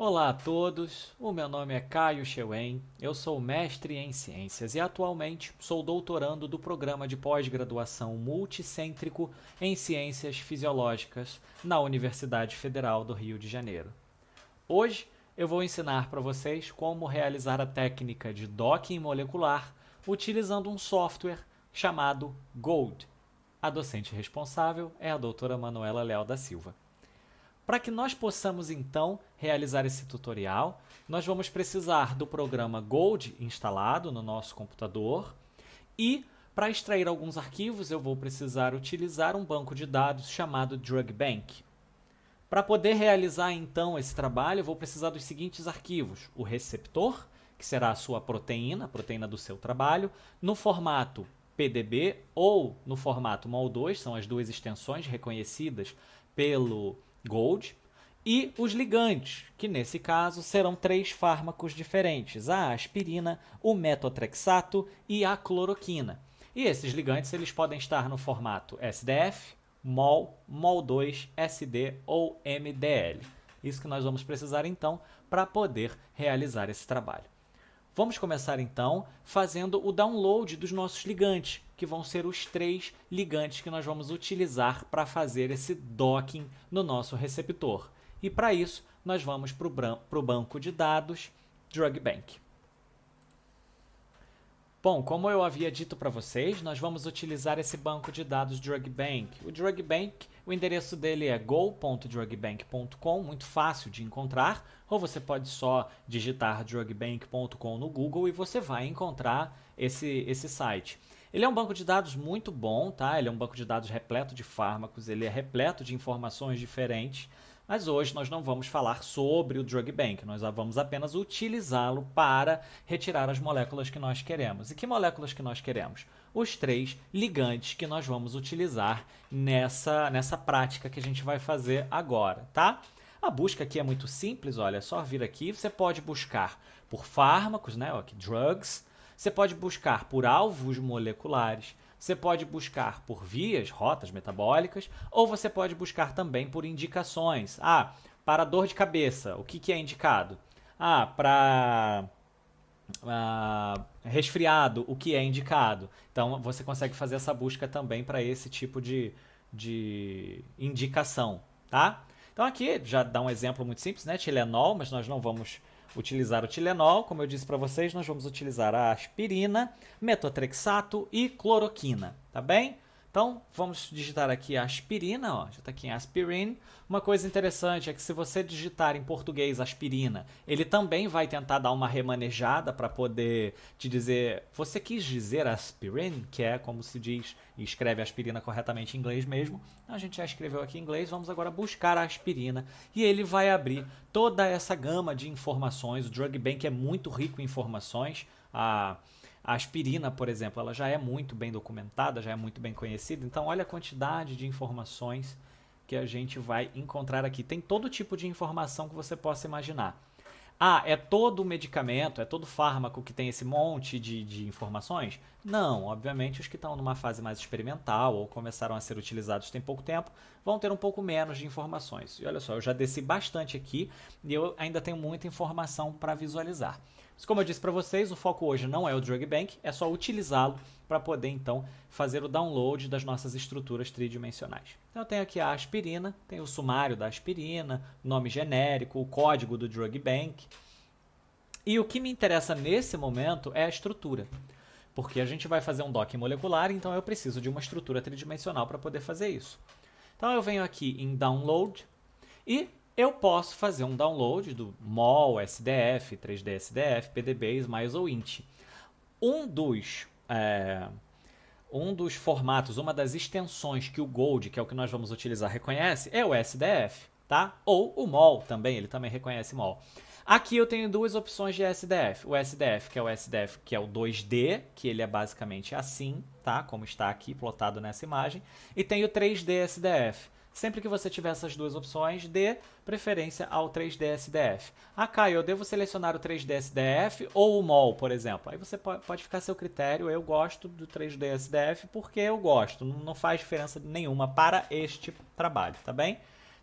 Olá a todos, o meu nome é Caio Chewen, eu sou mestre em ciências e atualmente sou doutorando do programa de pós-graduação multicêntrico em ciências fisiológicas na Universidade Federal do Rio de Janeiro. Hoje eu vou ensinar para vocês como realizar a técnica de docking molecular utilizando um software chamado GOLD. A docente responsável é a doutora Manuela Leal da Silva. Para que nós possamos então realizar esse tutorial, nós vamos precisar do programa Gold instalado no nosso computador e para extrair alguns arquivos eu vou precisar utilizar um banco de dados chamado DrugBank. Para poder realizar então esse trabalho, eu vou precisar dos seguintes arquivos: o receptor, que será a sua proteína, a proteína do seu trabalho, no formato PDB ou no formato MOL2, são as duas extensões reconhecidas pelo Gold, e os ligantes, que nesse caso serão 3 fármacos diferentes: a aspirina, o metotrexato e a cloroquina. E esses ligantes eles podem estar no formato SDF, MOL, MOL2, SD ou MDL. Isso que nós vamos precisar então para poder realizar esse trabalho. Vamos começar então fazendo o download dos nossos ligantes, que vão ser os 3 ligantes que nós vamos utilizar para fazer esse docking no nosso receptor. E para isso, nós vamos para o banco de dados DrugBank. Bom, como eu havia dito para vocês, nós vamos utilizar esse banco de dados DrugBank. O DrugBank, o endereço dele é go.drugbank.com, muito fácil de encontrar, ou você pode só digitar drugbank.com no Google e você vai encontrar esse site. Ele é um banco de dados muito bom, tá? Ele é um banco de dados repleto de fármacos, ele é repleto de informações diferentes, mas hoje nós não vamos falar sobre o DrugBank, nós vamos apenas utilizá-lo para retirar as moléculas que nós queremos. E que moléculas que nós queremos? Os 3 ligantes que nós vamos utilizar nessa prática que a gente vai fazer agora, tá? A busca aqui é muito simples, olha, é só vir aqui, você pode buscar por fármacos, né, aqui, drugs, você pode buscar por alvos moleculares, você pode buscar por vias, rotas metabólicas, ou você pode buscar também por indicações. Para dor de cabeça, o que é indicado? Para resfriado, o que é indicado? Então você consegue fazer essa busca também para esse tipo de indicação, tá? Então aqui já dá um exemplo muito simples, né? Tilenol, mas nós não vamos utilizar o Tilenol, como eu disse para vocês, nós vamos utilizar a aspirina, metotrexato e cloroquina, tá bem? Então, vamos digitar aqui a aspirina, ó, já está aqui em aspirin. Uma coisa interessante é que se você digitar em português aspirina, ele também vai tentar dar uma remanejada para poder te dizer, você quis dizer aspirin, que é como se diz e escreve aspirina corretamente em inglês mesmo. A gente já escreveu aqui em inglês, vamos agora buscar a aspirina e ele vai abrir toda essa gama de informações. O DrugBank é muito rico em informações. A aspirina, por exemplo, ela já é muito bem documentada, já é muito bem conhecida. Então, olha a quantidade de informações que a gente vai encontrar aqui. Tem todo tipo de informação que você possa imaginar. É todo medicamento, é todo fármaco que tem esse monte de informações? Não, obviamente os que estão numa fase mais experimental ou começaram a ser utilizados tem pouco tempo vão ter um pouco menos de informações. E olha só, eu já desci bastante aqui e eu ainda tenho muita informação para visualizar. Mas como eu disse para vocês, o foco hoje não é o DrugBank, é só utilizá-lo para poder então fazer o download das nossas estruturas tridimensionais. Então eu tenho aqui a aspirina, tem o sumário da aspirina, nome genérico, o código do DrugBank. E o que me interessa nesse momento é a estrutura, porque a gente vai fazer um docking molecular, então eu preciso de uma estrutura tridimensional para poder fazer isso. Então eu venho aqui em Download e eu posso fazer um download do MOL, SDF, 3D SDF, PDB, SMILES ou INT. Um dos formatos, uma das extensões que o Gold, que é o que nós vamos utilizar, reconhece é o SDF, tá? Ou o MOL também, ele também reconhece MOL. Aqui eu tenho duas opções de SDF. O SDF, que é o SDF, que é o 2D, que ele é basicamente assim, tá? Como está aqui plotado nessa imagem. E tem o 3D SDF. Sempre que você tiver essas duas opções, dê preferência ao 3D SDF. Caio, eu devo selecionar o 3D SDF ou o MOL, por exemplo? Aí você pode ficar a seu critério. Eu gosto do 3D SDF porque eu gosto. Não faz diferença nenhuma para este trabalho, tá bem?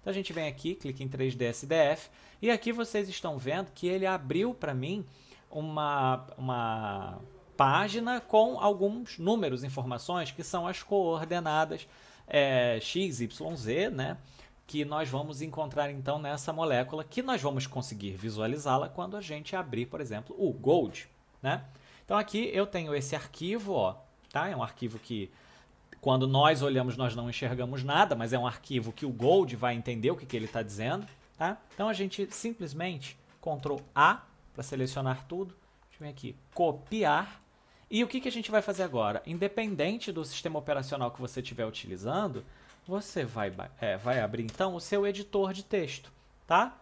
Então a gente vem aqui, clica em 3D SDF, e aqui vocês estão vendo que ele abriu para mim uma página com alguns números, informações, que são as coordenadas x, y, z, né? Que nós vamos encontrar então nessa molécula, que nós vamos conseguir visualizá-la quando a gente abrir, por exemplo, o Gold, né? Então aqui eu tenho esse arquivo, ó, tá? É um arquivo que quando nós olhamos nós não enxergamos nada, mas é um arquivo que o Gold vai entender o que ele está dizendo, tá? Então a gente simplesmente Ctrl A para selecionar tudo, a gente vem aqui copiar, e o que a gente vai fazer agora? Independente do sistema operacional que você estiver utilizando, você vai abrir então o seu editor de texto, tá?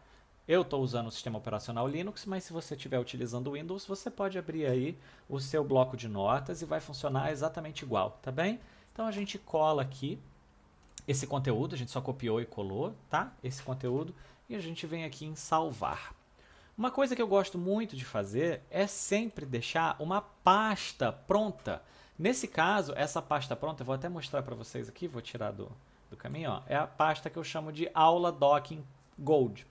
Eu estou usando o sistema operacional Linux, mas se você estiver utilizando o Windows, você pode abrir aí o seu bloco de notas e vai funcionar exatamente igual, tá bem? Então a gente cola aqui esse conteúdo, a gente só copiou e colou, tá? Esse conteúdo, e a gente vem aqui em salvar. Uma coisa que eu gosto muito de fazer é sempre deixar uma pasta pronta. Nesse caso, essa pasta pronta, eu vou até mostrar para vocês aqui, vou tirar do caminho, ó, é a pasta que eu chamo de aula docking gold.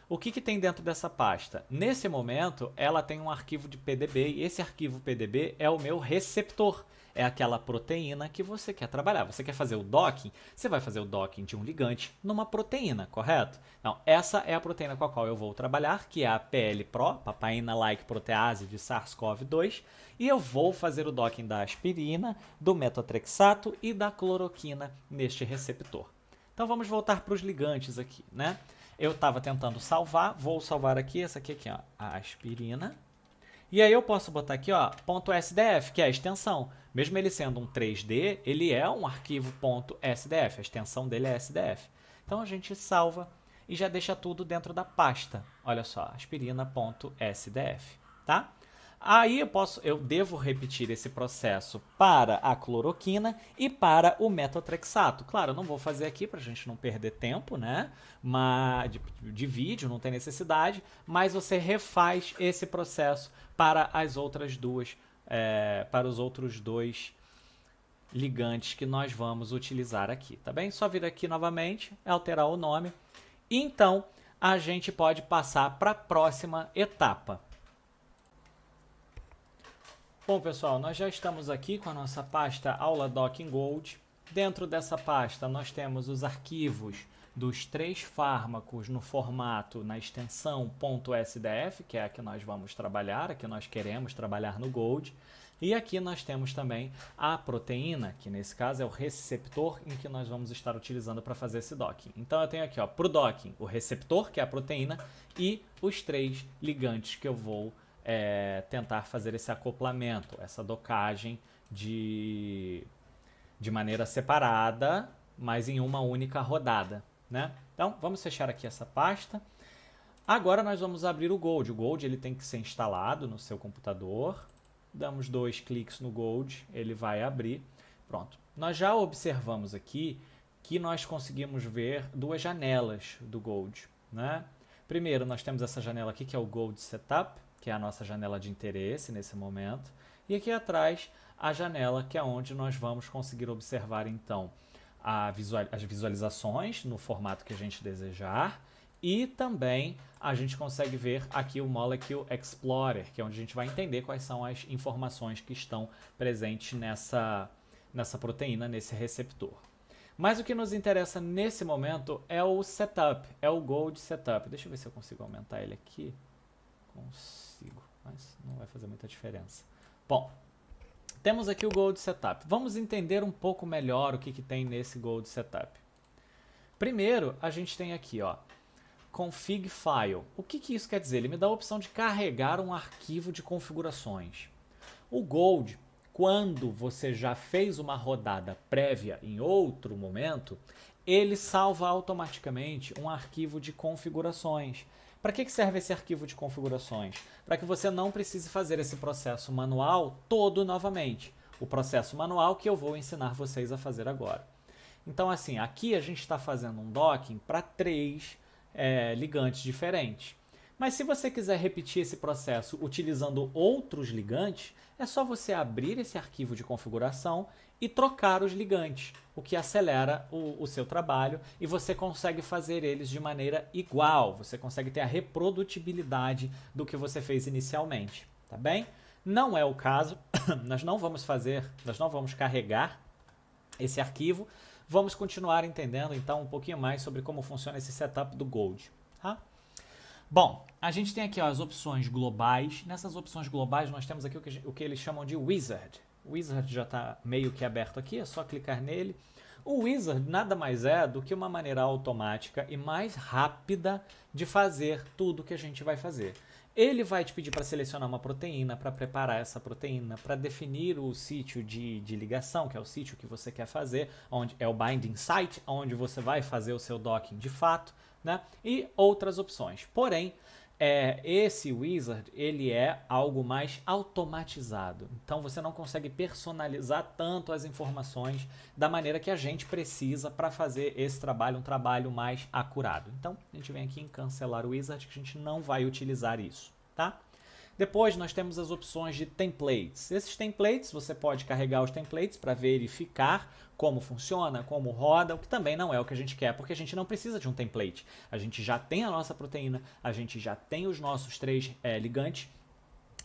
O que tem dentro dessa pasta? Nesse momento, ela tem um arquivo de PDB, e esse arquivo PDB é o meu receptor. É aquela proteína que você quer trabalhar. Você quer fazer o docking? Você vai fazer o docking de um ligante numa proteína, correto? Então, essa é a proteína com a qual eu vou trabalhar, que é a PLPro, Papaina-like protease de SARS-CoV-2, e eu vou fazer o docking da aspirina, do metotrexato e da cloroquina neste receptor. Então, vamos voltar para os ligantes aqui, né? Eu estava tentando salvar, vou salvar aqui, essa aqui, ó, a aspirina. E aí eu posso botar aqui, ó, .sdf, que é a extensão. Mesmo ele sendo um 3D, ele é um arquivo .sdf, a extensão dele é SDF. Então a gente salva e já deixa tudo dentro da pasta. Olha só, aspirina.sdf, tá? Aí eu devo repetir esse processo para a cloroquina e para o metotrexato. Claro, eu não vou fazer aqui para a gente não perder tempo, né? De vídeo, não tem necessidade, mas você refaz esse processo para as outras duas, para os outros dois ligantes que nós vamos utilizar aqui, tá bem? Só vir aqui novamente, alterar o nome, e então a gente pode passar para a próxima etapa. Bom, pessoal, nós já estamos aqui com a nossa pasta Aula Docking Gold. Dentro dessa pasta nós temos os arquivos dos 3 fármacos no formato, na extensão .sdf, que é a que nós vamos trabalhar, a que nós queremos trabalhar no Gold. E aqui nós temos também a proteína, que nesse caso é o receptor em que nós vamos estar utilizando para fazer esse docking. Então eu tenho aqui, ó, para o docking, o receptor, que é a proteína, e os 3 ligantes que eu vou tentar fazer esse acoplamento, essa docagem de maneira separada, mas em uma única rodada, né? Então, vamos fechar aqui essa pasta. Agora nós vamos abrir o Gold. O Gold ele tem que ser instalado no seu computador. Damos 2 cliques no Gold, ele vai abrir. Pronto. Nós já observamos aqui que nós conseguimos ver 2 janelas do Gold, né? Primeiro, nós temos essa janela aqui, que é o Gold Setup, que é a nossa janela de interesse nesse momento. E aqui atrás, a janela que é onde nós vamos conseguir observar, então, as visualizações no formato que a gente desejar. E também a gente consegue ver aqui o Molecule Explorer, que é onde a gente vai entender quais são as informações que estão presentes nessa proteína, nesse receptor. Mas o que nos interessa nesse momento é o Setup, é o Gold Setup. Deixa eu ver se eu consigo aumentar ele aqui. Consigo, mas não vai fazer muita diferença. Bom, temos aqui o Gold Setup. Vamos entender um pouco melhor o que tem nesse Gold Setup. Primeiro, a gente tem aqui, ó, Config File. O que isso quer dizer? Ele me dá a opção de carregar um arquivo de configurações. O Gold, quando você já fez uma rodada prévia em outro momento, ele salva automaticamente um arquivo de configurações. Para que serve esse arquivo de configurações? Para que você não precise fazer esse processo manual todo novamente. O processo manual que eu vou ensinar vocês a fazer agora. Então, assim, aqui a gente está fazendo um docking para 3 ligantes diferentes. Mas se você quiser repetir esse processo utilizando outros ligantes, é só você abrir esse arquivo de configuração e trocar os ligantes, o que acelera o seu trabalho e você consegue fazer eles de maneira igual, você consegue ter a reprodutibilidade do que você fez inicialmente, tá bem? Não é o caso, nós não vamos carregar esse arquivo, vamos continuar entendendo então um pouquinho mais sobre como funciona esse setup do Gold, tá? Bom, a gente tem aqui ó, as opções globais. Nessas opções globais nós temos aqui o que eles chamam de Wizard. O Wizard já está meio que aberto aqui, é só clicar nele. O Wizard nada mais é do que uma maneira automática e mais rápida de fazer tudo que a gente vai fazer. Ele vai te pedir para selecionar uma proteína, para preparar essa proteína, para definir o sítio de ligação, que é o sítio que você quer fazer, onde é o binding site, onde você vai fazer o seu docking de fato, né? E outras opções. Porém, esse Wizard ele é algo mais automatizado. Então você não consegue personalizar tanto as informações da maneira que a gente precisa para fazer esse trabalho, um trabalho mais acurado. Então a gente vem aqui em cancelar o Wizard, que a gente não vai utilizar isso, tá? Depois nós temos as opções de templates. Esses templates, você pode carregar os templates para verificar como funciona, como roda, o que também não é o que a gente quer, porque a gente não precisa de um template. A gente já tem a nossa proteína, a gente já tem os nossos 3 ligantes,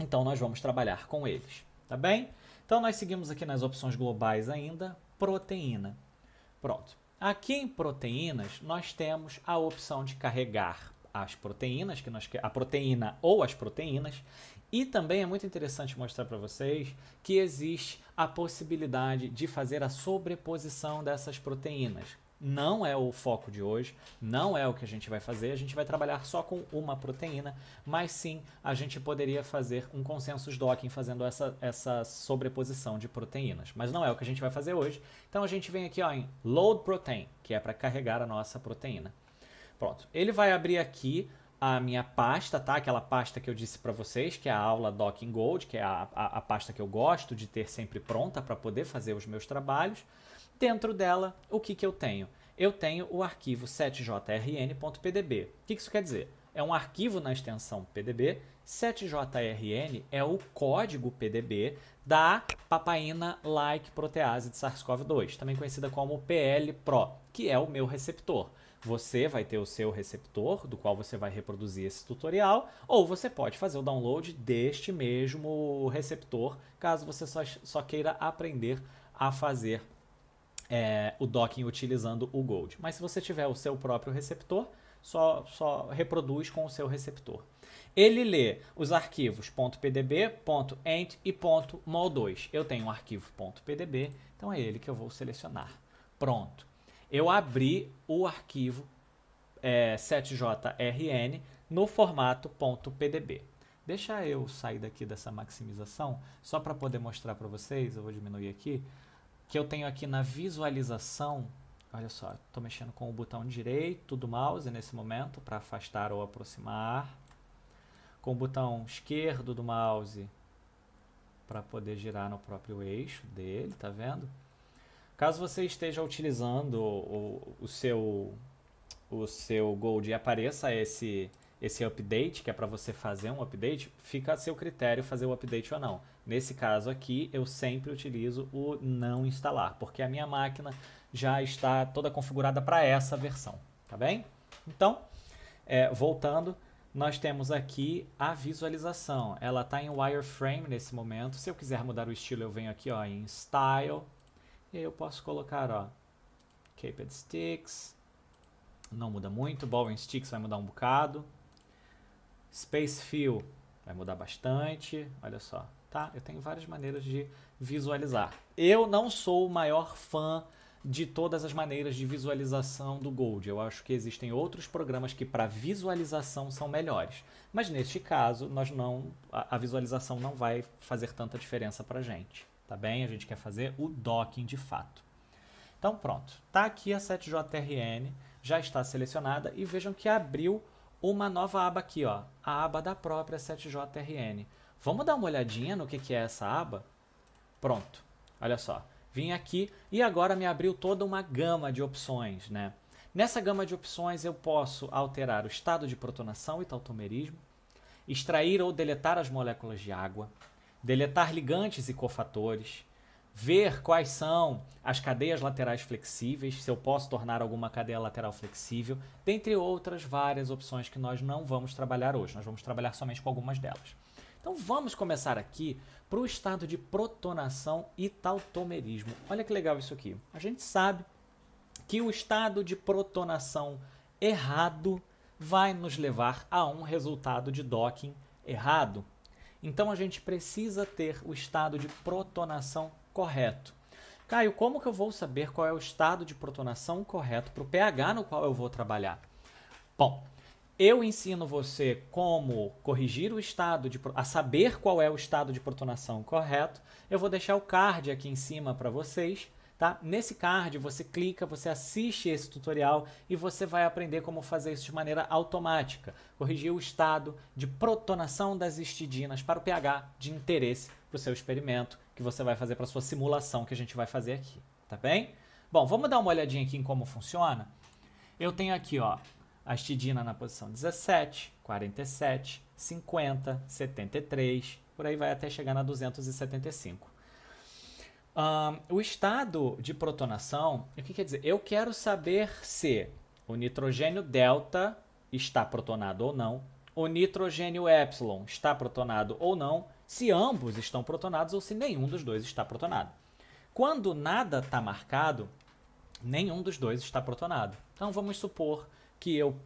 então nós vamos trabalhar com eles, tá bem? Então nós seguimos aqui nas opções globais ainda, proteína. Pronto. Aqui em proteínas, nós temos a opção de carregar as proteínas, a proteína ou as proteínas, e também é muito interessante mostrar para vocês que existe a possibilidade de fazer a sobreposição dessas proteínas. Não é o foco de hoje, não é o que a gente vai fazer, a gente vai trabalhar só com uma proteína, mas sim a gente poderia fazer um consensus docking fazendo essa sobreposição de proteínas, mas não é o que a gente vai fazer hoje. Então a gente vem aqui ó, em Load Protein, que é para carregar a nossa proteína. Pronto, ele vai abrir aqui a minha pasta, tá? Aquela pasta que eu disse para vocês, que é a aula Docking Gold, que é a pasta que eu gosto de ter sempre pronta para poder fazer os meus trabalhos. Dentro dela, o que eu tenho? Eu tenho o arquivo 7jrn.pdb. O que isso quer dizer? É um arquivo na extensão PDB. 7jrn é o código PDB da papaina like protease de SARS-CoV-2, também conhecida como PL-PRO, que é o meu receptor. Você vai ter o seu receptor, do qual você vai reproduzir esse tutorial, ou você pode fazer o download deste mesmo receptor, caso você só queira aprender a fazer o docking utilizando o Gold. Mas se você tiver o seu próprio receptor, só reproduz com o seu receptor. Ele lê os arquivos .pdb, .ent e .mol2. Eu tenho um arquivo .pdb, então é ele que eu vou selecionar. Pronto. Eu abri o arquivo 7jrn no formato .pdb. Deixa eu sair daqui dessa maximização, só para poder mostrar para vocês, eu vou diminuir aqui, que eu tenho aqui na visualização, olha só, estou mexendo com o botão direito do mouse nesse momento, para afastar ou aproximar, com o botão esquerdo do mouse, para poder girar no próprio eixo dele, tá vendo? Caso você esteja utilizando o seu Gold e apareça esse update, que é para você fazer um update, fica a seu critério fazer o update ou não. Nesse caso aqui, eu sempre utilizo o não instalar, porque a minha máquina já está toda configurada para essa versão, tá bem? Então, voltando, nós temos aqui a visualização. Ela está em wireframe nesse momento. Se eu quiser mudar o estilo, eu venho aqui ó, em Style, e aí eu posso colocar, ó, Caped Sticks, não muda muito, Ball and Sticks vai mudar um bocado, Space Fill vai mudar bastante, olha só, tá? Eu tenho várias maneiras de visualizar. Eu não sou o maior fã de todas as maneiras de visualização do Gold. Eu acho que existem outros programas que para visualização são melhores. Mas neste caso, a visualização não vai fazer tanta diferença para a gente. Tá bem? A gente quer fazer o docking de fato. Então pronto, tá aqui a 7jrn, já está selecionada e vejam que abriu uma nova aba aqui, ó, a aba da própria 7jrn. Vamos dar uma olhadinha no que é essa aba? Pronto, olha só, vim aqui e agora me abriu toda uma gama de opções, né? Nessa gama de opções eu posso alterar o estado de protonação e tautomerismo, extrair ou deletar as moléculas de água, deletar ligantes e cofatores, ver quais são as cadeias laterais flexíveis, se eu posso tornar alguma cadeia lateral flexível, dentre outras várias opções que nós não vamos trabalhar hoje. Nós vamos trabalhar somente com algumas delas. Então vamos começar aqui para o estado de protonação e tautomerismo. Olha que legal isso aqui. A gente sabe que o estado de protonação errado vai nos levar a um resultado de docking errado. Então a gente precisa ter o estado de protonação correto. Caio, como que eu vou saber qual é o estado de protonação correto para o pH no qual eu vou trabalhar? Bom, eu ensino você como corrigir o estado a saber qual é o estado de protonação correto. Eu vou deixar o card aqui em cima para vocês. Tá? Nesse card você clica, você assiste esse tutorial e você vai aprender como fazer isso de maneira automática. Corrigir o estado de protonação das histidinas para o pH de interesse para o seu experimento que você vai fazer para a sua simulação que a gente vai fazer aqui. Tá bem? Bom, vamos dar uma olhadinha aqui em como funciona. Eu tenho aqui ó, a histidina na posição 17, 47, 50, 73, por aí vai até chegar na 275. O estado de protonação, o que quer dizer? Eu quero saber se o nitrogênio delta está protonado ou não, o nitrogênio epsilon está protonado ou não, se ambos estão protonados ou se nenhum dos dois está protonado. Quando nada está marcado, nenhum dos dois está protonado. Então vamos supor que eu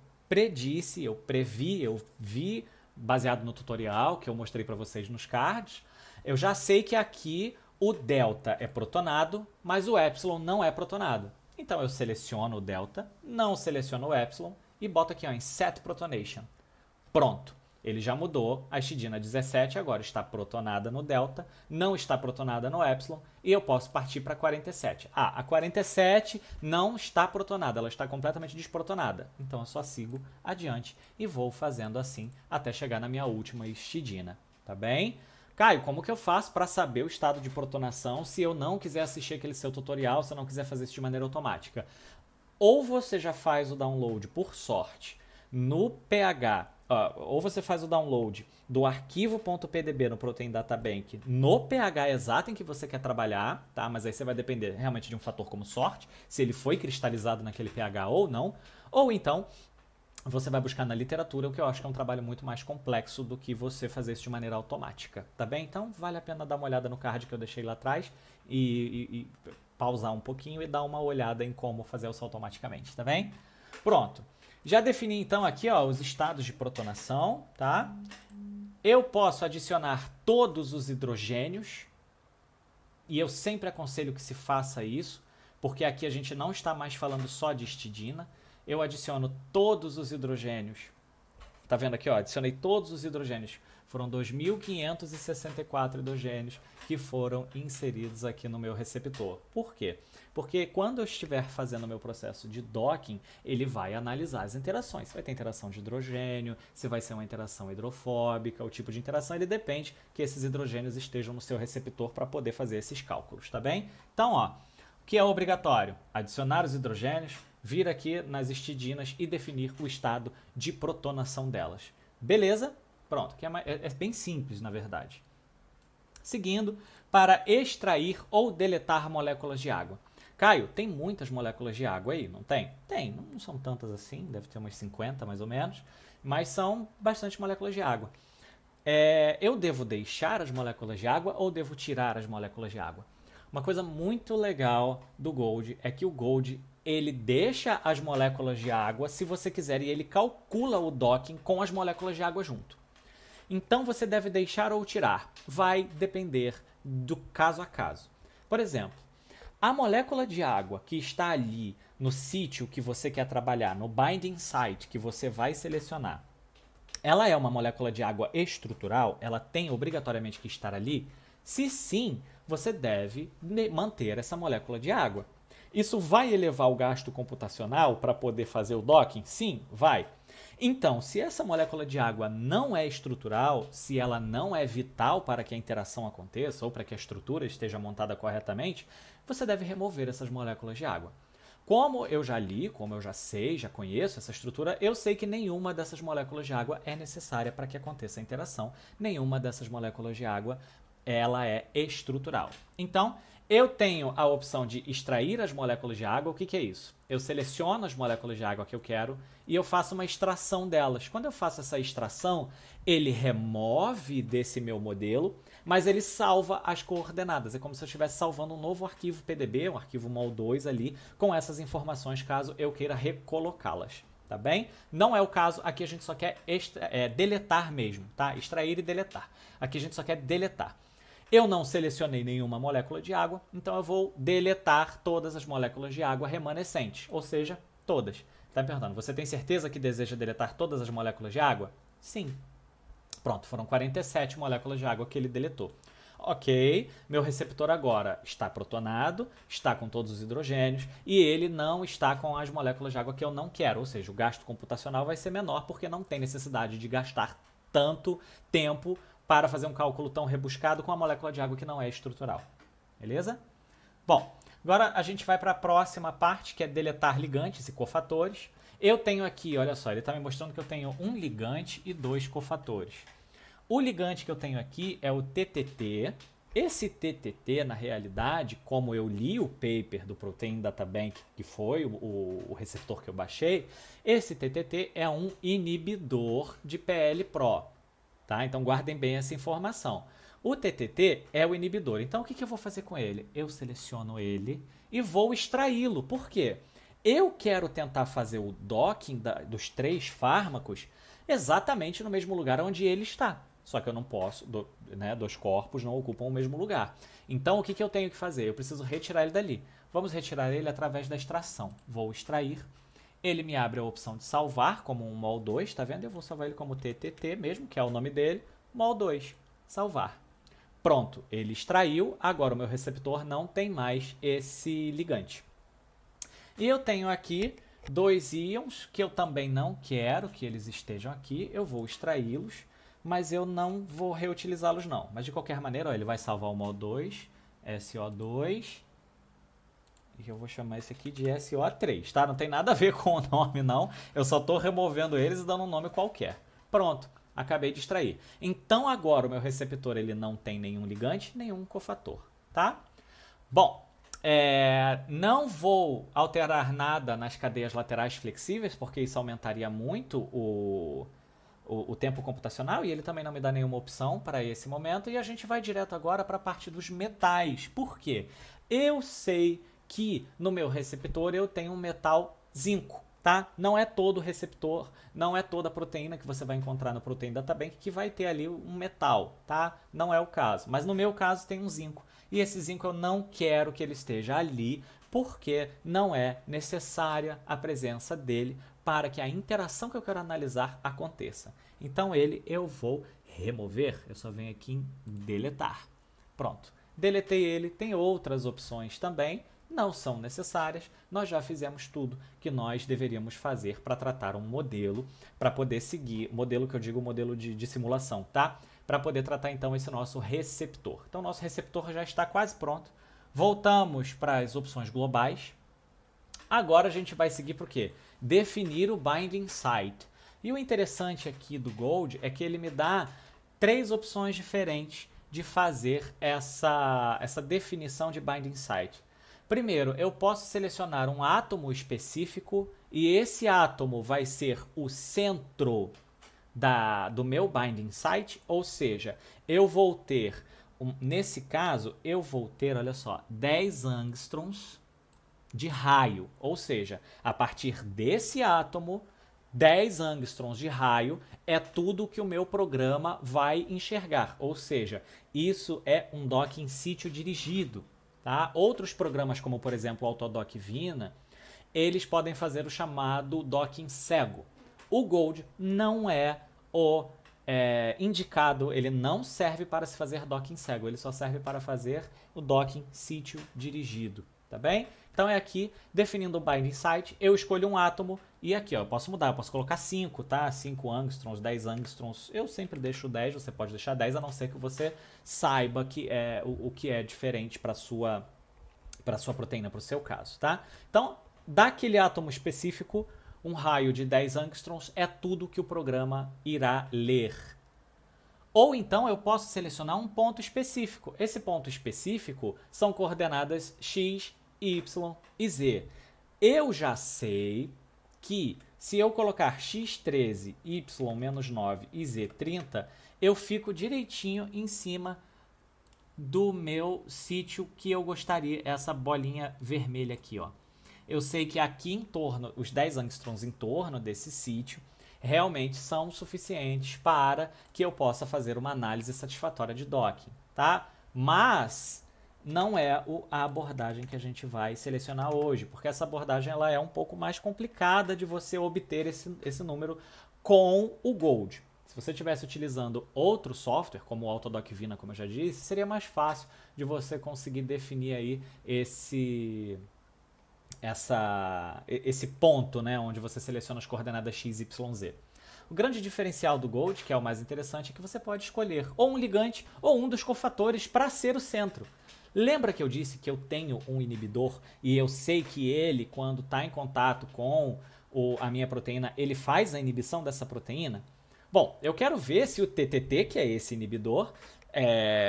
vi, baseado no tutorial que eu mostrei para vocês nos cards, eu já sei que aqui o delta é protonado, mas o epsilon não é protonado. Então eu seleciono o delta, não seleciono o epsilon e boto aqui ó, em Set Protonation. Pronto, ele já mudou, a histidina 17 agora está protonada no delta, não está protonada no epsilon e eu posso partir para 47. A 47 não está protonada, ela está completamente desprotonada. Então eu só sigo adiante e vou fazendo assim até chegar na minha última histidina, tá bem? Caio, como que eu faço para saber o estado de protonação se eu não quiser assistir aquele seu tutorial, se eu não quiser fazer isso de maneira automática? Ou você já faz o download por sorte no pH, ou você faz o download do arquivo.pdb no Protein Data Bank no pH exato em que você quer trabalhar, tá? Mas aí você vai depender realmente de um fator como sorte, se ele foi cristalizado naquele pH ou não, ou então você vai buscar na literatura, o que eu acho que é um trabalho muito mais complexo do que você fazer isso de maneira automática, tá bem? Então vale a pena dar uma olhada no card que eu deixei lá atrás e pausar um pouquinho e dar uma olhada em como fazer isso automaticamente, tá bem? Pronto. Já defini então aqui ó, os estados de protonação, tá? Eu posso adicionar todos os hidrogênios e eu sempre aconselho que se faça isso, porque aqui a gente não está mais falando só de histidina. Eu adiciono todos os hidrogênios. Tá vendo aqui, ó? Adicionei todos os hidrogênios. Foram 2.564 hidrogênios que foram inseridos aqui no meu receptor. Por quê? Porque quando eu estiver fazendo o meu processo de docking, ele vai analisar as interações. Se vai ter interação de hidrogênio, se vai ser uma interação hidrofóbica, o tipo de interação, ele depende que esses hidrogênios estejam no seu receptor para poder fazer esses cálculos, tá bem? Então, ó, o que é obrigatório? Adicionar os hidrogênios, vir aqui nas histidinas e definir o estado de protonação delas. Beleza? Pronto, que é bem simples, na verdade. Seguindo, para extrair ou deletar moléculas de água. Caio, tem muitas moléculas de água aí, não tem? Tem, não são tantas assim, deve ter umas 50 mais ou menos, mas são bastante moléculas de água. Eu devo deixar as moléculas de água ou devo tirar as moléculas de água? Uma coisa muito legal do Gold é que o Gold ele deixa as moléculas de água se você quiser e ele calcula o docking com as moléculas de água junto. Então você deve deixar ou tirar. Vai depender do caso a caso. Por exemplo, a molécula de água que está ali no sítio que você quer trabalhar, no binding site que você vai selecionar, ela é uma molécula de água estrutural? Ela tem obrigatoriamente que estar ali? Se sim, você deve manter essa molécula de água. Isso vai elevar o gasto computacional para poder fazer o docking? Sim, vai. Então, se essa molécula de água não é estrutural, se ela não é vital para que a interação aconteça ou para que a estrutura esteja montada corretamente, você deve remover essas moléculas de água. Como eu já li, como eu já sei, já conheço essa estrutura, eu sei que nenhuma dessas moléculas de água é necessária para que aconteça a interação. Nenhuma dessas moléculas de água ela é estrutural. Então, eu tenho a opção de extrair as moléculas de água. O que é isso? Eu seleciono as moléculas de água que eu quero e eu faço uma extração delas. Quando eu faço essa extração, ele remove desse meu modelo, mas ele salva as coordenadas. É como se eu estivesse salvando um novo arquivo PDB, um arquivo MOL2 ali, com essas informações, caso eu queira recolocá-las. Tá bem? Não é o caso, aqui a gente só quer deletar mesmo, tá? Extrair e deletar. Aqui a gente só quer deletar. Eu não selecionei nenhuma molécula de água, então eu vou deletar todas as moléculas de água remanescentes, ou seja, todas. Está me perguntando, você tem certeza que deseja deletar todas as moléculas de água? Sim. Pronto, foram 47 moléculas de água que ele deletou. Ok, meu receptor agora está protonado, está com todos os hidrogênios e ele não está com as moléculas de água que eu não quero, ou seja, o gasto computacional vai ser menor porque não tem necessidade de gastar tanto tempo para fazer um cálculo tão rebuscado com a molécula de água que não é estrutural. Beleza? Bom, agora a gente vai para a próxima parte, que é deletar ligantes e cofatores. Eu tenho aqui, olha só, ele está me mostrando que eu tenho um ligante e 2 cofatores. O ligante que eu tenho aqui é o TTT. Esse TTT, na realidade, como eu li o paper do Protein Data Bank, que foi o receptor que eu baixei, esse TTT é um inibidor de PL-PRO. Tá? Então guardem bem essa informação. O TTT é o inibidor. Então o que eu vou fazer com ele? Eu seleciono ele e vou extraí-lo. Por quê? Eu quero tentar fazer o docking dos 3 fármacos exatamente no mesmo lugar onde ele está. Só que eu não posso, né, 2 corpos não ocupam o mesmo lugar. Então o que eu tenho que fazer? Eu preciso retirar ele dali. Vamos retirar ele através da extração. Vou extrair. Ele me abre a opção de salvar como um MOL2, tá vendo? Eu vou salvar ele como TTT mesmo, que é o nome dele, MOL2, salvar. Pronto, ele extraiu, agora o meu receptor não tem mais esse ligante. E eu tenho aqui 2 íons que eu também não quero que eles estejam aqui, eu vou extraí-los, mas eu não vou reutilizá-los não. Mas de qualquer maneira, ó, ele vai salvar o MOL2, SO2... E eu vou chamar esse aqui de SO3, tá? Não tem nada a ver com o nome, não. Eu só estou removendo eles e dando um nome qualquer. Pronto, acabei de extrair. Então agora o meu receptor ele não tem nenhum ligante, nenhum cofator, tá? Bom, não vou alterar nada nas cadeias laterais flexíveis, porque isso aumentaria muito o tempo computacional e ele também não me dá nenhuma opção para esse momento. E a gente vai direto agora para a parte dos metais. Por quê? Eu sei que no meu receptor eu tenho um metal zinco, tá? Não é todo receptor, não é toda proteína que você vai encontrar no Protein Data Bank que vai ter ali um metal, tá? Não é o caso, mas no meu caso tem um zinco. E esse zinco eu não quero que ele esteja ali, porque não é necessária a presença dele para que a interação que eu quero analisar aconteça. Então ele eu vou remover, eu só venho aqui em deletar. Pronto, deletei ele, tem outras opções também, não são necessárias, nós já fizemos tudo que nós deveríamos fazer para tratar um modelo, para poder seguir, modelo que eu digo modelo de simulação, tá? Para poder tratar então esse nosso receptor. Então nosso receptor já está quase pronto, voltamos para as opções globais, agora a gente vai seguir para o quê? Definir o binding site. E o interessante aqui do Gold é que ele me dá 3 opções diferentes de fazer essa definição de binding site. Primeiro, eu posso selecionar um átomo específico e esse átomo vai ser o centro do meu binding site, ou seja, eu vou ter, nesse caso, eu vou ter, olha só, 10 angstroms de raio, ou seja, a partir desse átomo, 10 angstroms de raio é tudo que o meu programa vai enxergar, ou seja, isso é um docking sítio dirigido. Tá? Outros programas, como por exemplo o Autodock Vina, eles podem fazer o chamado docking cego. O Gold não é o indicado, ele não serve para se fazer docking cego, ele só serve para fazer o docking sítio dirigido, tá bem? Então é aqui, definindo o binding site, eu escolho um átomo e aqui ó, eu posso mudar, eu posso colocar 5, tá? 5 angstroms, 10 angstroms, eu sempre deixo 10, você pode deixar 10, a não ser que você saiba que o que é diferente para sua proteína, para o seu caso, tá? Então, daquele átomo específico, um raio de 10 angstroms é tudo que o programa irá ler. Ou então eu posso selecionar um ponto específico. Esse ponto específico são coordenadas x, y e z. Eu já sei que se eu colocar x13, y-9 e z30, eu fico direitinho em cima do meu sítio que eu gostaria, essa bolinha vermelha aqui, ó. Eu sei que aqui em torno, os 10 angstroms em torno desse sítio, realmente são suficientes para que eu possa fazer uma análise satisfatória de docking, tá? Mas não é a abordagem que a gente vai selecionar hoje, porque essa abordagem ela é um pouco mais complicada de você obter esse número com o Gold. Se você estivesse utilizando outro software, como o Autodoc Vina, como eu já disse, seria mais fácil de você conseguir definir aí esse ponto, né, onde você seleciona as coordenadas x, y, z. O grande diferencial do Gold, que é o mais interessante, é que você pode escolher ou um ligante ou um dos cofatores para ser o centro. Lembra que eu disse que eu tenho um inibidor e eu sei que ele, quando está em contato com a minha proteína, ele faz a inibição dessa proteína? Bom, eu quero ver se o TTT, que é esse inibidor,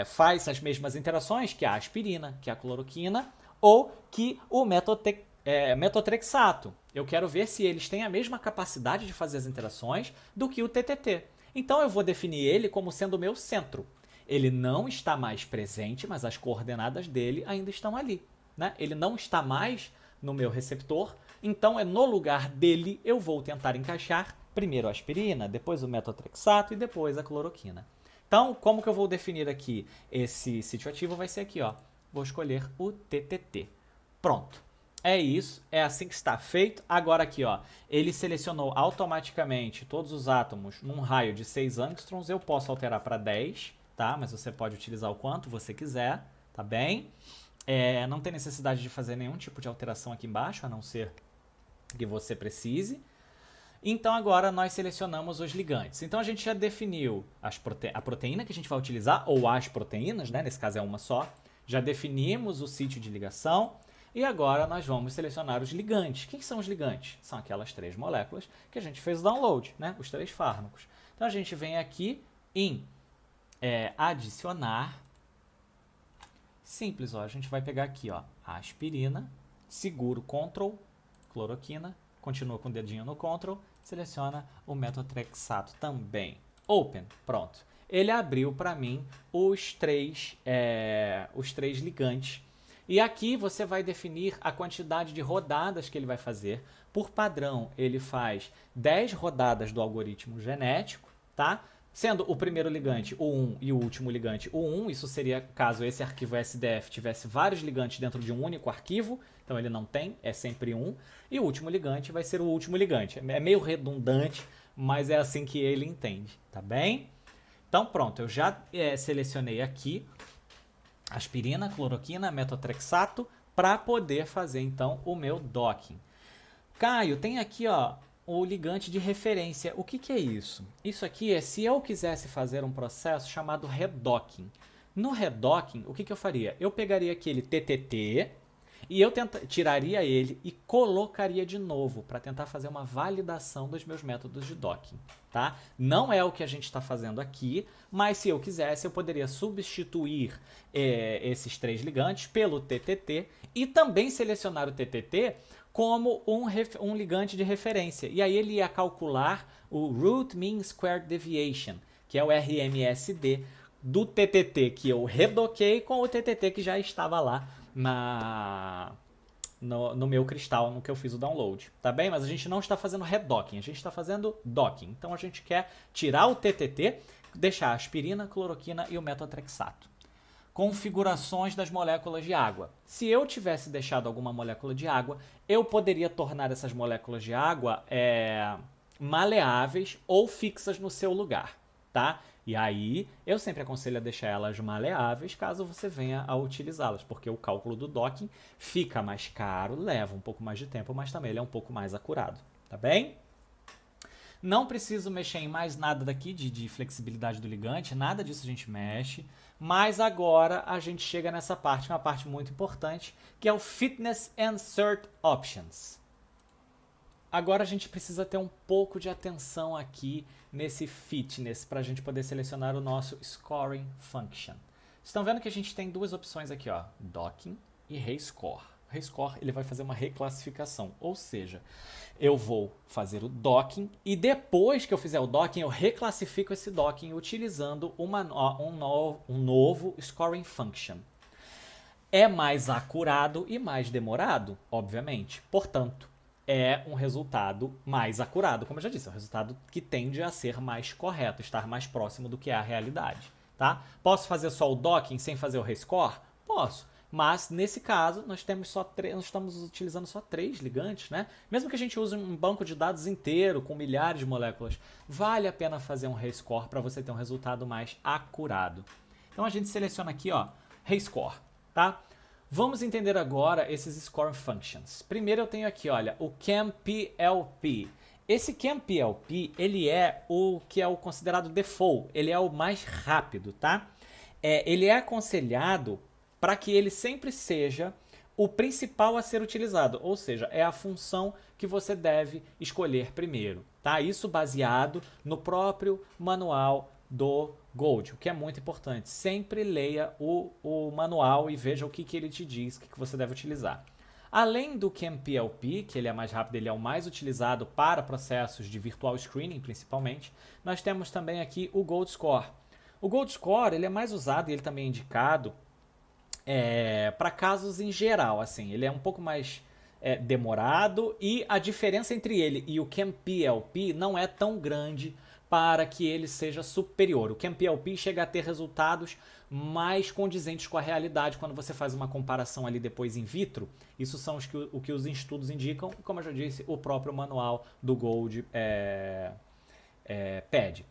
faz as mesmas interações que a aspirina, que a cloroquina ou que o metotrexato. Eu quero ver se eles têm a mesma capacidade de fazer as interações do que o TTT. Então eu vou definir ele como sendo o meu centro. Ele não está mais presente, mas as coordenadas dele ainda estão ali, né? Ele não está mais no meu receptor, então no lugar dele eu vou tentar encaixar primeiro a aspirina, depois o metotrexato e depois a cloroquina. Então, como que eu vou definir aqui esse sítio ativo? Vai ser aqui, ó. Vou escolher o TTT. Pronto. É isso, é assim que está feito. Agora aqui, ó, ele selecionou automaticamente todos os átomos num raio de 6 angstroms. Eu posso alterar para 10, tá? Mas você pode utilizar o quanto você quiser, tá bem? Não tem necessidade de fazer nenhum tipo de alteração aqui embaixo, a não ser que você precise. Então agora nós selecionamos os ligantes. Então a gente já definiu a proteína que a gente vai utilizar, ou as proteínas, né? Nesse caso é uma só. Já definimos o sítio de ligação. E agora nós vamos selecionar os ligantes. Quem são os ligantes? São aquelas 3 moléculas que a gente fez o download, né? Os 3 fármacos. Então a gente vem aqui em adicionar. Simples, ó. A gente vai pegar aqui, ó, a aspirina, seguro Ctrl, cloroquina, continua com o dedinho no Ctrl, seleciona o metotrexato também. Open, pronto. Ele abriu para mim os três ligantes. E aqui você vai definir a quantidade de rodadas que ele vai fazer. Por padrão, ele faz 10 rodadas do algoritmo genético, tá? Sendo o primeiro ligante o 1 e o último ligante o 1. Isso seria caso esse arquivo SDF tivesse vários ligantes dentro de um único arquivo. Então ele não tem, é sempre 1. E o último ligante vai ser o último ligante. É meio redundante, mas é assim que ele entende, tá bem? Então pronto, eu já selecionei aqui aspirina, cloroquina, metotrexato para poder fazer então o meu docking. Caio, tem aqui, ó, o ligante de referência. O que é isso? Isso aqui é se eu quisesse fazer um processo chamado redocking. No redocking, o que eu faria? Eu pegaria aquele TTT e eu tiraria ele e colocaria de novo para tentar fazer uma validação dos meus métodos de docking, tá? Não é o que a gente está fazendo aqui, mas se eu quisesse, eu poderia substituir esses 3 ligantes pelo TTT e também selecionar o TTT como um ligante de referência. E aí ele ia calcular o Root Mean Squared Deviation, que é o RMSD do TTT que eu redoquei com o TTT que já estava lá no meu cristal, no que eu fiz o download, tá bem? Mas a gente não está fazendo redocking, a gente está fazendo docking. Então a gente quer tirar o TTT, deixar a aspirina, cloroquina e o metotrexato. Configurações das moléculas de água. Se eu tivesse deixado alguma molécula de água, eu poderia tornar essas moléculas de água maleáveis ou fixas no seu lugar, tá? E aí, eu sempre aconselho a deixar elas maleáveis caso você venha a utilizá-las, porque o cálculo do docking fica mais caro, leva um pouco mais de tempo, mas também ele é um pouco mais acurado, tá bem? Não preciso mexer em mais nada daqui de flexibilidade do ligante, nada disso a gente mexe, mas agora a gente chega nessa parte, uma parte muito importante, que é o Fitness and Cert Options, agora a gente precisa ter um pouco de atenção aqui nesse fitness para a gente poder selecionar o nosso scoring function. Estão vendo que a gente tem duas opções aqui, ó, docking e rescore. O rescore ele vai fazer uma reclassificação, ou seja, eu vou fazer o docking e depois que eu fizer o docking eu reclassifico esse docking utilizando um novo scoring function. É mais acurado e mais demorado, obviamente. Portanto, é um resultado mais acurado, como eu já disse, é um resultado que tende a ser mais correto, estar mais próximo do que é a realidade. Tá? Posso fazer só o docking sem fazer o rescore? Posso. Mas, nesse caso, nós estamos utilizando só 3 ligantes, né? Mesmo que a gente use um banco de dados inteiro, com milhares de moléculas, vale a pena fazer um rescore para você ter um resultado mais acurado. Então, a gente seleciona aqui, ó, rescore, tá? Vamos entender agora esses scoring functions. Primeiro eu tenho aqui, olha, o ChemPLP. Esse ChemPLP, ele é o que é o considerado default, ele é o mais rápido, tá? Ele é aconselhado para que ele sempre seja o principal a ser utilizado, ou seja, é a função que você deve escolher primeiro, tá? Isso baseado no próprio manual do Gold, o que é muito importante. Sempre leia o manual e veja o que ele te diz, o que você deve utilizar. Além do ChemPLP, que ele é mais rápido, ele é o mais utilizado para processos de virtual screening, principalmente, nós temos também aqui o Gold Score. O Gold Score ele é mais usado e ele também é indicado para casos em geral, assim, ele é um pouco mais demorado e a diferença entre ele e o ChemPLP não é tão grande para que ele seja superior. O ChemPLP chega a ter resultados mais condizentes com a realidade quando você faz uma comparação ali depois in vitro. Isso são o que os estudos indicam, e como eu já disse, o próprio manual do Gold pede.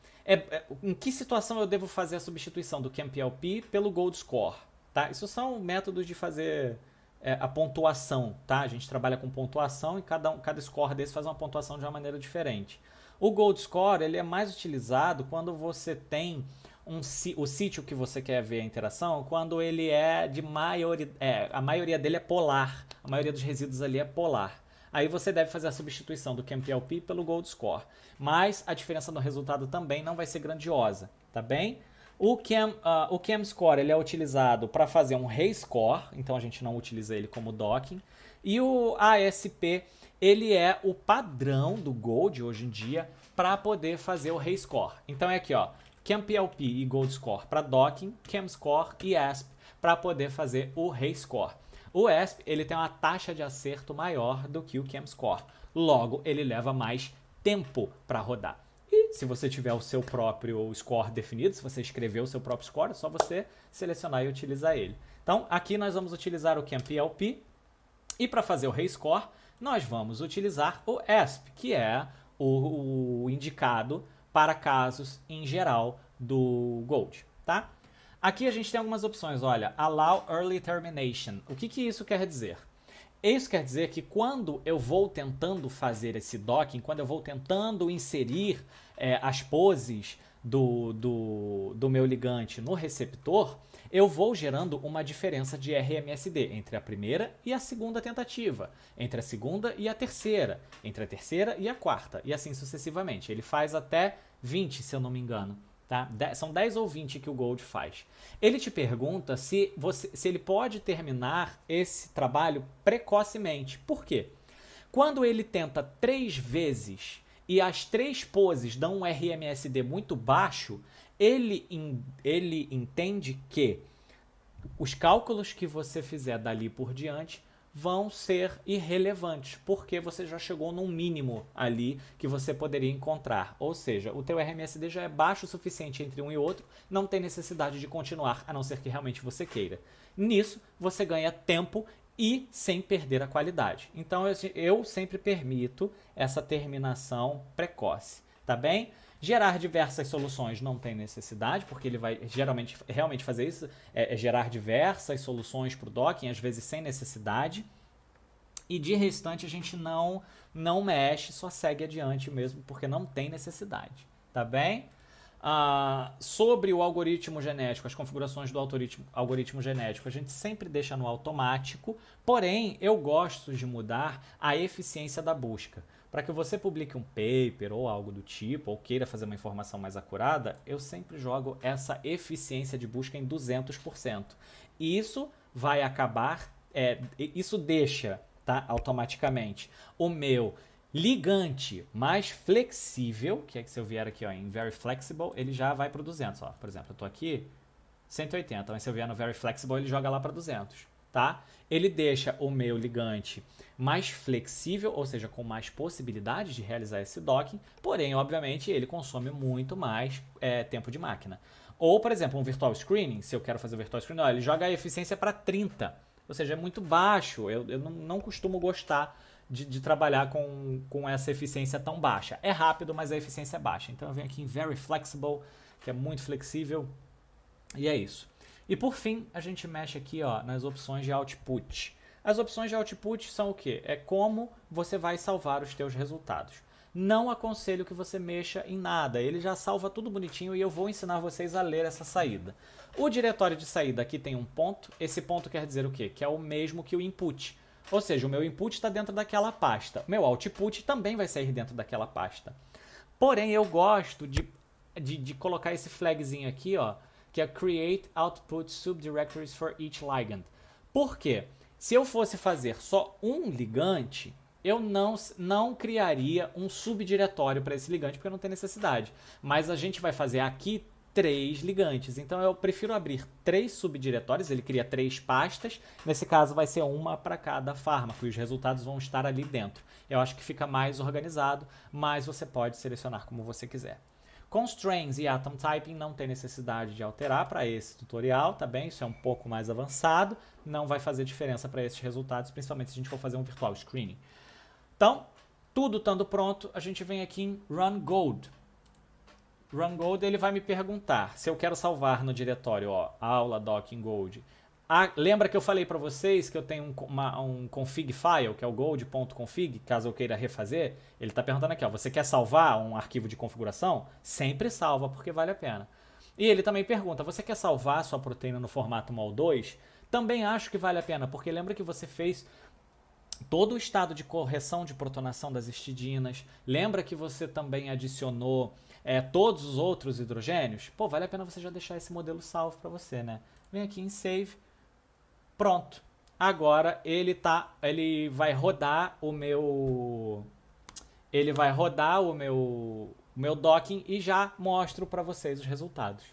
Em que situação eu devo fazer a substituição do ChemPLP pelo Gold Score? Tá? Isso são métodos de fazer a pontuação. Tá? A gente trabalha com pontuação e cada score desse faz uma pontuação de uma maneira diferente. O Gold Score ele é mais utilizado quando você tem o sítio que você quer ver a interação, quando ele é de a maioria dele é polar, a maioria dos resíduos ali é polar. Aí você deve fazer a substituição do ChemPLP pelo Gold Score. Mas a diferença no resultado também não vai ser grandiosa, tá bem? O ChemScore ele é utilizado para fazer um rescore, então a gente não utiliza ele como docking. E o ASP ele é o padrão do Gold hoje em dia para poder fazer o rescore. Então é aqui, ó, ChemPLP e Gold Score para docking, ChemScore e ASP para poder fazer o rescore. O ASP ele tem uma taxa de acerto maior do que o ChemScore, logo ele leva mais tempo para rodar. E se você tiver o seu próprio score definido, se você escrever o seu próprio score, é só você selecionar e utilizar ele. Então aqui nós vamos utilizar o ChemPLP e para fazer o rescore nós vamos utilizar o ASP, que é o indicado para casos em geral do Gold, tá? Aqui a gente tem algumas opções, olha, Allow Early Termination. O que isso quer dizer? Isso quer dizer que quando eu vou tentando fazer esse docking, quando eu vou tentando inserir as poses do meu ligante no receptor, eu vou gerando uma diferença de RMSD entre a primeira e a segunda tentativa, entre a segunda e a terceira, entre a terceira e a quarta, e assim sucessivamente. Ele faz até 20, se eu não me engano. Tá? São 10 ou 20 que o Gold faz. Ele te pergunta se ele pode terminar esse trabalho precocemente. Por quê? Quando ele tenta 3 vezes e as 3 poses dão um RMSD muito baixo, ele entende que os cálculos que você fizer dali por diante vão ser irrelevantes, porque você já chegou num mínimo ali que você poderia encontrar. Ou seja, o teu RMSD já é baixo o suficiente entre um e outro, não tem necessidade de continuar, a não ser que realmente você queira. Nisso, você ganha tempo e sem perder a qualidade. Então, eu sempre permito essa terminação precoce, tá bem? Gerar diversas soluções não tem necessidade, porque ele vai realmente fazer isso, gerar diversas soluções para o docking, às vezes sem necessidade. E de restante a gente não mexe, só segue adiante mesmo, porque não tem necessidade, tá bem? Sobre o algoritmo genético, as configurações do algoritmo genético, a gente sempre deixa no automático, porém eu gosto de mudar a eficiência da busca. para que você publique um paper ou algo do tipo, ou queira fazer uma informação mais acurada, eu sempre jogo essa eficiência de busca em 200%. E isso vai acabar, isso deixa, tá, automaticamente o meu ligante mais flexível, que é que se eu vier aqui ó, em Very Flexible, ele já vai para 200. Ó. Por exemplo, eu estou aqui 180, mas se eu vier no Very Flexible, ele joga lá para 200. Tá? Ele deixa o meu ligante mais flexível, ou seja, com mais possibilidades de realizar esse docking, porém, obviamente, ele consome muito mais tempo de máquina. Ou, por exemplo, um virtual screening, se eu quero fazer virtual screening, ó, ele joga a eficiência para 30, ou seja, é muito baixo. Eu não costumo gostar de trabalhar com essa eficiência tão baixa. É rápido, mas a eficiência é baixa. Então eu venho aqui em Very Flexible, que é muito flexível, e é isso. E por fim, a gente mexe aqui ó, nas opções de output. As opções de output são o quê? É como você vai salvar os teus resultados. Não aconselho que você mexa em nada, ele já salva tudo bonitinho e eu vou ensinar vocês a ler essa saída. O diretório de saída aqui tem um ponto, esse ponto quer dizer o quê? Que é o mesmo que o input. Ou seja, o meu input está dentro daquela pasta. O meu output também vai sair dentro daquela pasta. Porém, eu gosto de colocar esse flagzinho aqui, ó, que é Create Output Subdirectories for each ligand. Por quê? Se eu fosse fazer só um ligante, eu não criaria um subdiretório para esse ligante, porque não tem necessidade. Mas a gente vai fazer aqui 3 ligantes. Então eu prefiro abrir 3 subdiretórios, ele cria 3 pastas. Nesse caso vai ser uma para cada fármaco e os resultados vão estar ali dentro. Eu acho que fica mais organizado, mas você pode selecionar como você quiser. Constraints e Atom Typing não tem necessidade de alterar para esse tutorial, tá bem? Isso é um pouco mais avançado, não vai fazer diferença para esses resultados, principalmente se a gente for fazer um virtual screening. Então, tudo estando pronto, a gente vem aqui em Run Gold. Run Gold, ele vai me perguntar se eu quero salvar no diretório, ó, aula docking gold. Lembra que eu falei para vocês que eu tenho um config file, que é o gold.config, caso eu queira refazer? Ele está perguntando aqui, ó, você quer salvar um arquivo de configuração? Sempre salva, porque vale a pena. E ele também pergunta, você quer salvar a sua proteína no formato MOL2? Também acho que vale a pena, porque lembra que você fez todo o estado de correção de protonação das histidinas. Lembra que você também adicionou todos os outros hidrogênios? Pô, vale a pena você já deixar esse modelo salvo para você, né? Vem aqui em Save. Pronto. Agora ele vai rodar o meu docking e já mostro para vocês os resultados.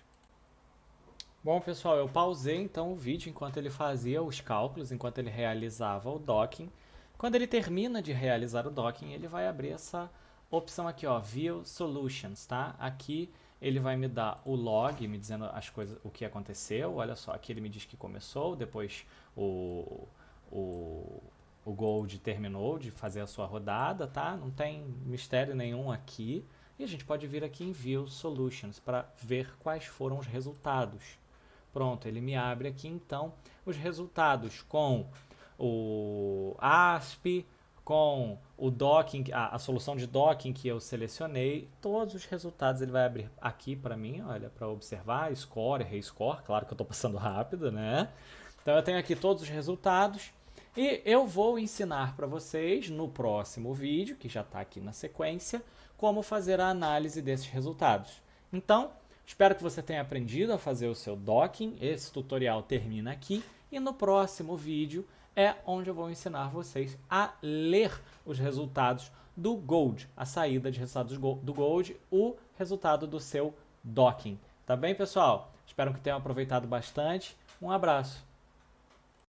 Bom, pessoal, eu pausei então o vídeo enquanto ele fazia os cálculos, enquanto ele realizava o docking. Quando ele termina de realizar o docking, ele vai abrir essa opção aqui, ó, View Solutions, tá? Aqui ele vai me dar o log, me dizendo as coisas, o que aconteceu. Olha só, aqui ele me diz que começou, depois o Gold terminou de fazer a sua rodada, tá? Não tem mistério nenhum aqui. E a gente pode vir aqui em View Solutions para ver quais foram os resultados. Pronto, ele me abre aqui então os resultados com o ASP, com o docking, a solução de docking que eu selecionei, todos os resultados ele vai abrir aqui para mim, olha, para observar, score, rescore, claro que eu estou passando rápido, né? Então eu tenho aqui todos os resultados e eu vou ensinar para vocês no próximo vídeo, que já está aqui na sequência, como fazer a análise desses resultados. Então, espero que você tenha aprendido a fazer o seu docking, esse tutorial termina aqui e no próximo vídeo é onde eu vou ensinar vocês a ler os resultados do Gold, a saída de resultados do Gold, o resultado do seu docking. Tá bem, pessoal? Espero que tenham aproveitado bastante. Um abraço!